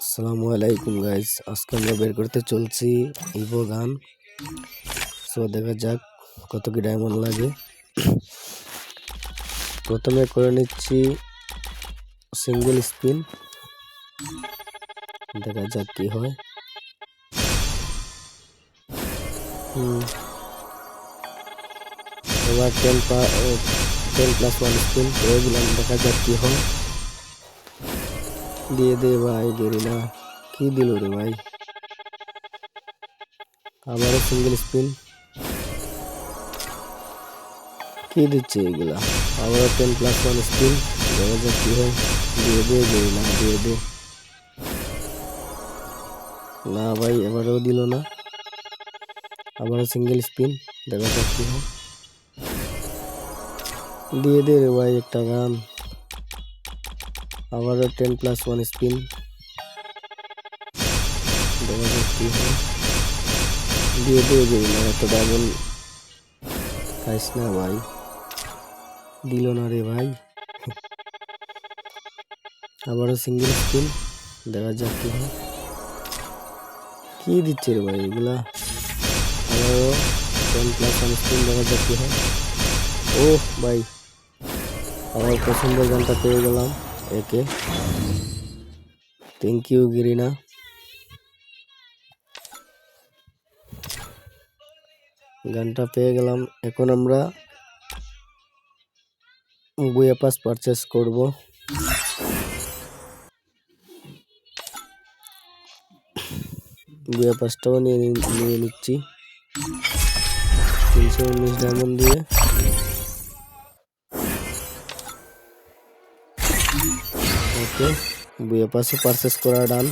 আসসালামু আলাইকুম গাইস, আজকে আমরা বের করতে চলছি ইভো গান। সো দেখা যাক কত কি ডায়মন্ড লাগে। প্রথমে করে নিচ্ছি সিঙ্গেল স্পিন, দেখা যাক কি হয়। এবার 10+1 স্পিন করে দিলাম, দেখা যাক কি হয়। দিয়ে দে ভাই, দেরি না। কি দিল রে ভাই, আবারও সিঙ্গেল স্পিন। কি দিচ্ছে এগুলা, আবারও 10+1 স্পিন, দেখা যাক কি হয়। দিয়ে দে, দেরি না, দিয়ে দে। না ভাই, এবারেও দিল না। আবারও সিঙ্গেল স্পিন, দেখা যাক কি হয়। দিয়ে দে রে ভাই একটা গান। আবারও 10+1 স্পিন, দেখা যাক কি হয়। দিয়ে দে, দেরি না, এত ডায়মন্ড খাইস না ভাই। দিল না রে ভাই। আবারও সিঙ্গেল স্পিন, দেখা যাক কি হয়। কি দিচ্ছে রে ভাই এগুলা। আবারও 10+1 স্পিন, দেখা যাক কি হয়। ও ভাই, আমার পছন্দের গানটা পেয়ে গেলাম একে। থ্যাংক ইউ গিরিনা। গানটা পেয়ে গেলাম, এখন আমরা বুয়া পাস পারচেস করব। বুয়া পাসটাও নিয়ে নিচ্ছি 319 ডায়মন্ড দিয়ে। ওকে, বুয়া পাসও পারচেস করা ডান।